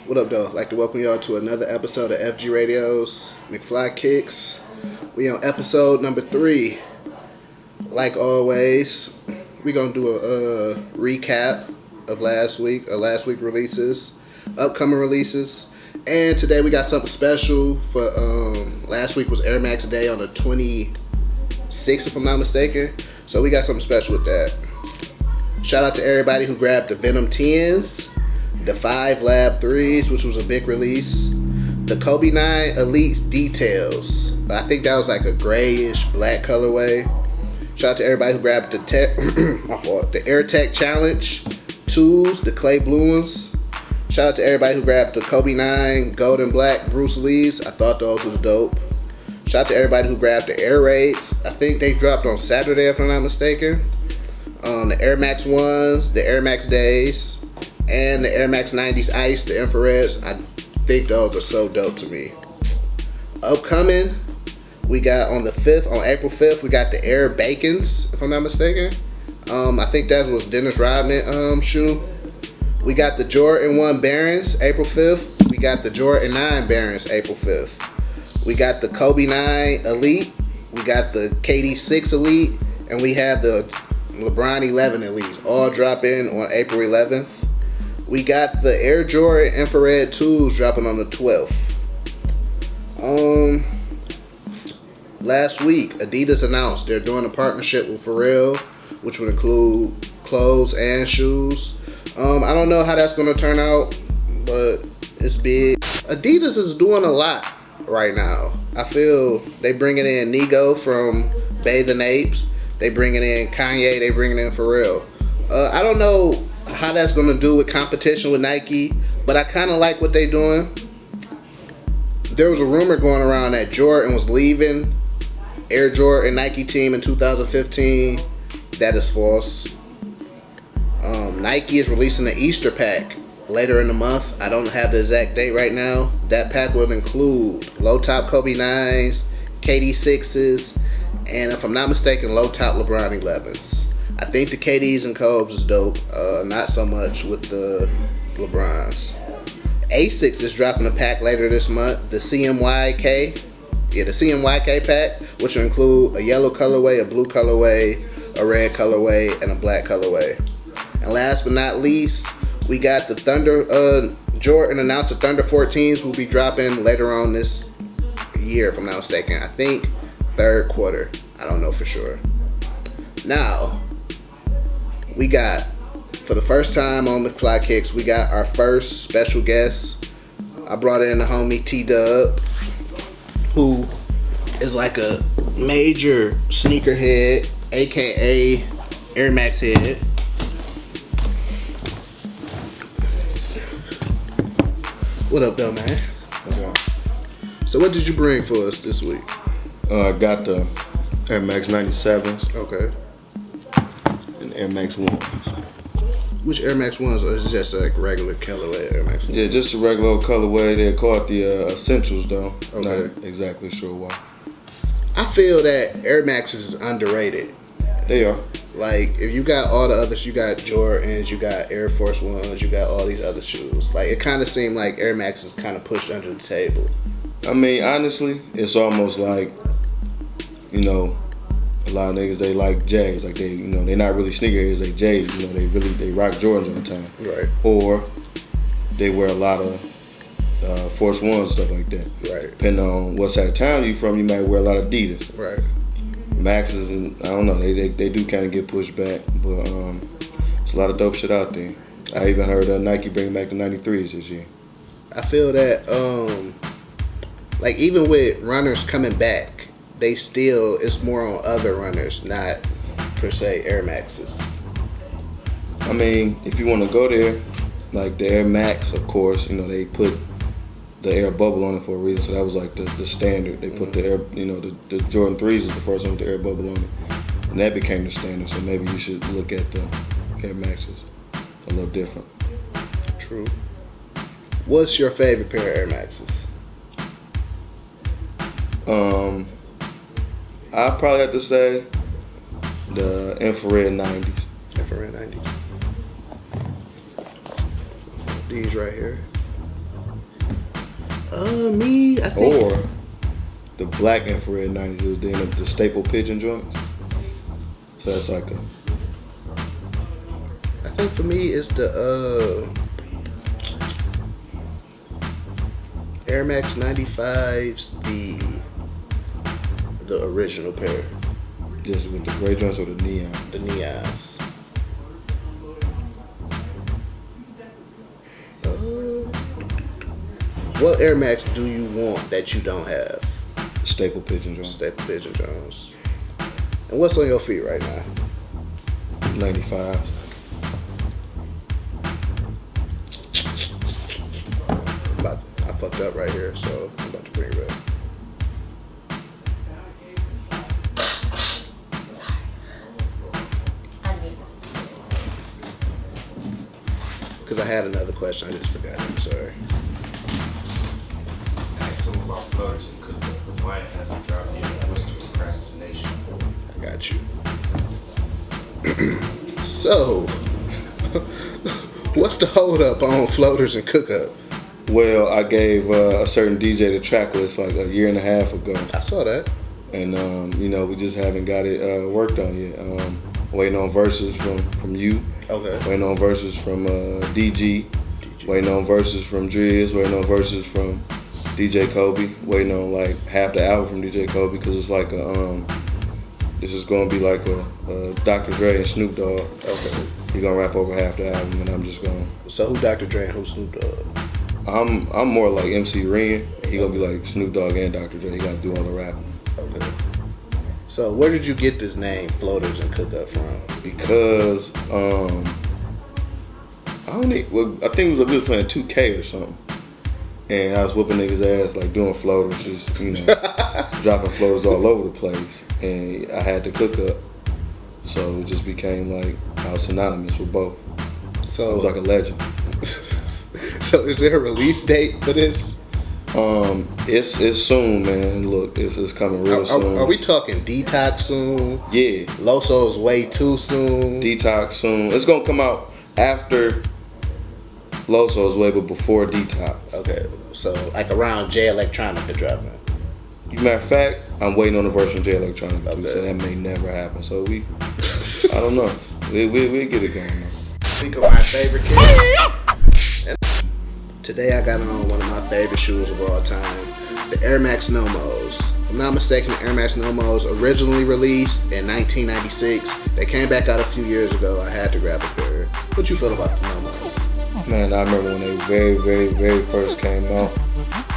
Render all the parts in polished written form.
What up, though? I'd like to welcome y'all to another episode of FG Radio's McFlei Kicks. We on episode number 3. Like always, we gonna do a recap of last week releases, upcoming releases, and today we got something special for. Last week was Air Max Day on the 26th, if I'm not mistaken. So we got something special with that. Shout out to everybody who grabbed the Venom 10s. The 5 Lab 3s, which was a big release. The Kobe 9 Elite Details. I think that was like a grayish black colorway. Shout out to everybody who grabbed the the Air Tech Challenge 2s, the clay blue ones. Shout out to everybody who grabbed the Kobe 9 Gold and Black Bruce Lee's. I thought those was dope. Shout out to everybody who grabbed the Air Raids. I think they dropped on Saturday, if I'm not mistaken. The Air Max 1s, the Air Max Days, and the Air Max 90s Ice, the infrareds. I think those are so dope to me. Upcoming, we got on the 5th, on April 5th, we got the Air Bacons, if I'm not mistaken. I think that was Dennis Rodman shoe. We got the Jordan 1 Barons, April 5th. We got the Jordan 9 Barons, April 5th. We got the Kobe 9 Elite. We got the KD 6 Elite. And we have the LeBron 11 Elite. All drop in on April 11th. We got the Air Jordan Infrared 2s dropping on the 12th. Last week, Adidas announced they're doing a partnership with Pharrell, which would include clothes and shoes. I don't know how that's going to turn out, but it's big. Adidas is doing a lot right now. I feel they bringing in Nigo from Bathe and Apes. They bringing in Kanye. They bringing in Pharrell. I don't know how that's going to do with competition with Nike, but I kind of like what they doing. There was a rumor going around that Jordan was leaving Air Jordan Nike team in 2015. That is false. Nike is releasing the Easter pack later in the month. I don't have the exact date right now. That pack will include low top Kobe 9s, KD 6s, and if I'm not mistaken, low top LeBron 11s. I think the KDs and Cobes is dope. Not so much with the LeBrons. Asics is dropping a pack later this month. The CMYK. Yeah, the CMYK pack, which will include a yellow colorway, a blue colorway, a red colorway, and a black colorway. And last but not least, we got the Thunder. Jordan announced the Thunder 14s will be dropping later on this year, if I'm not mistaken. I think 3rd quarter. I don't know for sure. Now, we got, for the first time on McFlei Kicks, we got our first special guest. I brought in the homie T-Dub, who is like a major sneakerhead, aka Air Max head. What up, though, man? What's up? So what did you bring for us this week? I got the Air Max 97s. Okay. And Air Max 1s. Which Air Max 1s, or is it just like regular colorway Air Max 1s? Yeah, just a regular old colorway. They're called the Essentials, though. Okay. Not exactly sure why. I feel that Air Maxes is underrated. They are. Like, if you got all the others, you got Jordans, you got Air Force Ones, you got all these other shoes. Like, it kind of seemed like Air Max is kind of pushed under the table. I mean, honestly, it's almost like, you know, a lot of niggas, they like J's. Like, they, you know, they're not really sneakerheads, they J's. You know, they rock Jordans all the time. Right. Or they wear a lot of Force Ones, stuff like that. Right. Depending on what side of town you from, you might wear a lot of Adidas. Right. Maxes, and I don't know, they do kind of get pushed back, but there's a lot of dope shit out there. I even heard Nike bring back the 93s this year. I feel that, like, even with runners coming back, they still, it's more on other runners, not per se Air Maxes. I mean, if you want to go there, like the Air Max, of course, you know, they put the air bubble on it for a reason, so that was like the standard. They put the air, you know, the Jordan 3s was the first one with the air bubble on it, and that became the standard. So maybe you should look at the Air Maxes a little different. True. What's your favorite pair of Air Maxes? I'd probably have to say the infrared 90s. Infrared 90s. These right here. Me, I think. Or the black infrared 90s. It was the staple pigeon joints. So that's like a. I think for me it's the Air Max 95s, the original pair. Yes, with the gray joints or the neon. The neons. What Air Max do you want that you don't have? Staple pigeon joints. Staple pigeon joints. And what's on your feet right now? 95s. I fucked up right here, so I'm about to bring it back. Because I had another question, I just forgot it. I'm sorry. About flourish and cook up. Why it hasn't dropped yet? What's the procrastination? I got you. So, what's the hold up on floaters and cook up? Well, I gave a certain DJ the track list like a year and a half ago. I saw that. And, you know, we just haven't got it worked on yet. Waiting on verses from you. Okay. Waiting on verses from DG. Waiting on verses from Driz. Waiting on verses from DJ Kobe. Waiting on like half the album from DJ Kobe because it's like a, this is going to be like a Dr. Dre and Snoop Dogg. Okay. He gonna rap over half the album and I'm just gonna. So who Dr. Dre and who Snoop Dogg? I'm more like MC Ren. He gonna be like Snoop Dogg and Dr. Dre. He gotta do all the rapping. Okay. So where did you get this name, Floaters and Cook Up, from? Because I think we was playing 2K or something, and I was whooping niggas' ass like doing floaters, just you know, dropping floaters all over the place, and I had to cook up, so it just became like I was synonymous with both. So I was like a legend. So is there a release date for this? It's soon, man. Look, it's coming real soon. Are we talking Detox soon? Yeah. Loso's way too soon. Detox soon. It's gonna come out after Loso's way, but before Detox. Okay, so like around J Electronica dropping. Matter of fact, I'm waiting on the version of J Electronica too, Okay. so that may never happen. So I don't know. We'll get it going. Speak of my favorite kid. Today I got on one of my favorite shoes of all time, the Air Max Nomos. If I'm not mistaken, the Air Max Nomos originally released in 1996. They came back out a few years ago. I had to grab a pair. What you feel about the Nomos? Man, I remember when they very first came out.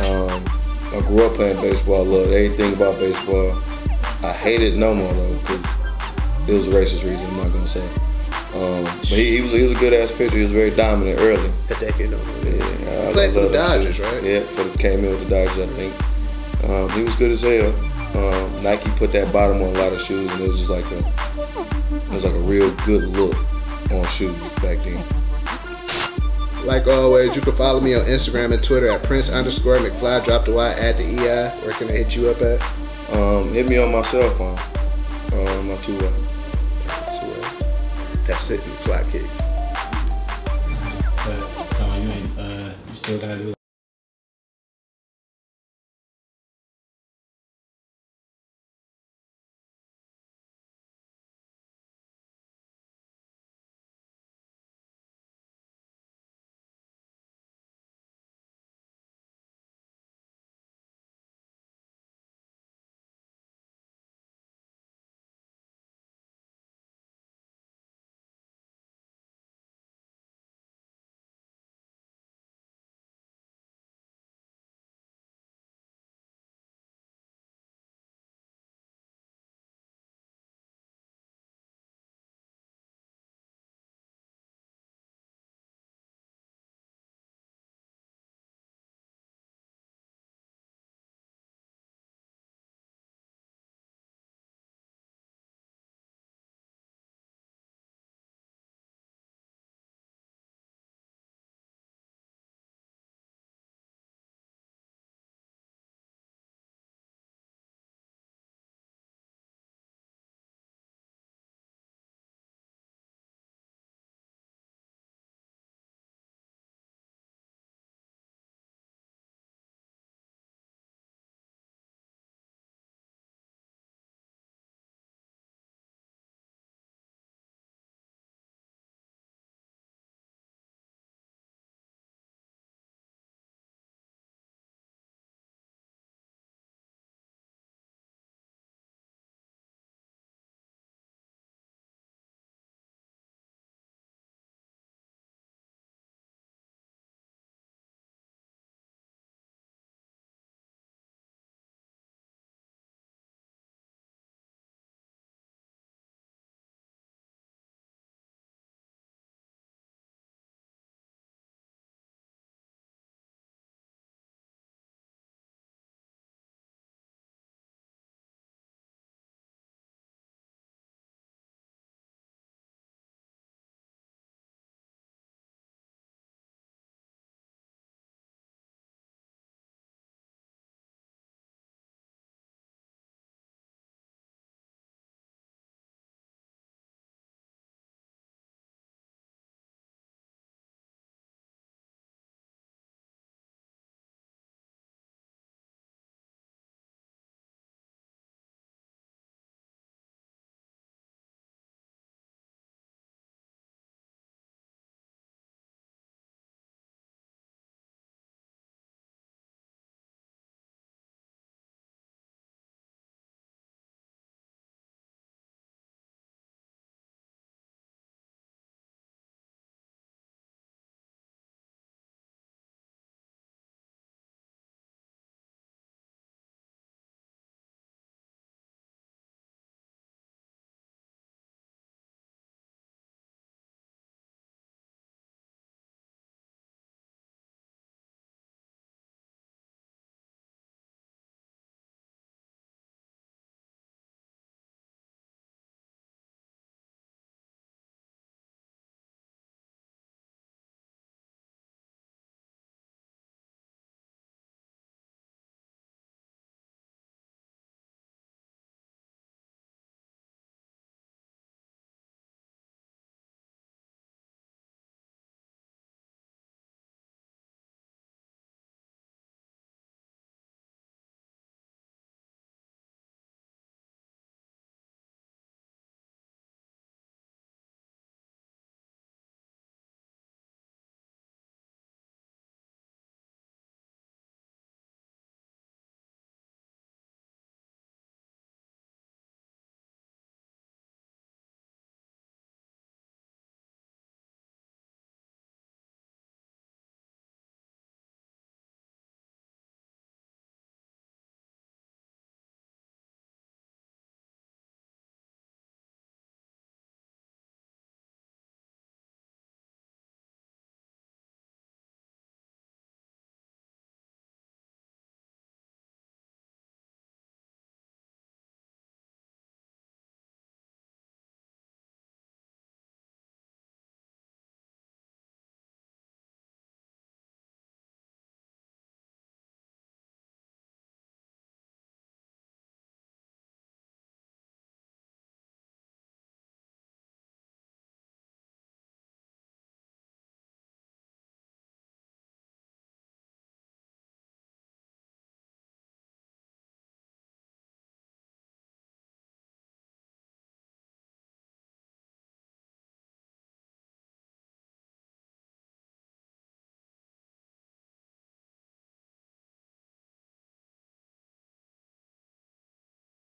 I grew up playing baseball. I loved everything about baseball. I hated No More though, because it was a racist reason. I'm not gonna say. But he was a good ass pitcher. He was very dominant early. A decade ago. Yeah, He played for the Dodgers, right? Yeah, came in with the Dodgers, I think. He was good as hell. Nike put that bottom on a lot of shoes, and it was just like a real good look on shoes back then. Like always, you can follow me on Instagram and Twitter at Prince_McFlei. Drop the Y, add the EI. Where can I hit you up at? Hit me on my cell phone. My two-way. That's it, McFlei Kicks. But, you still gotta do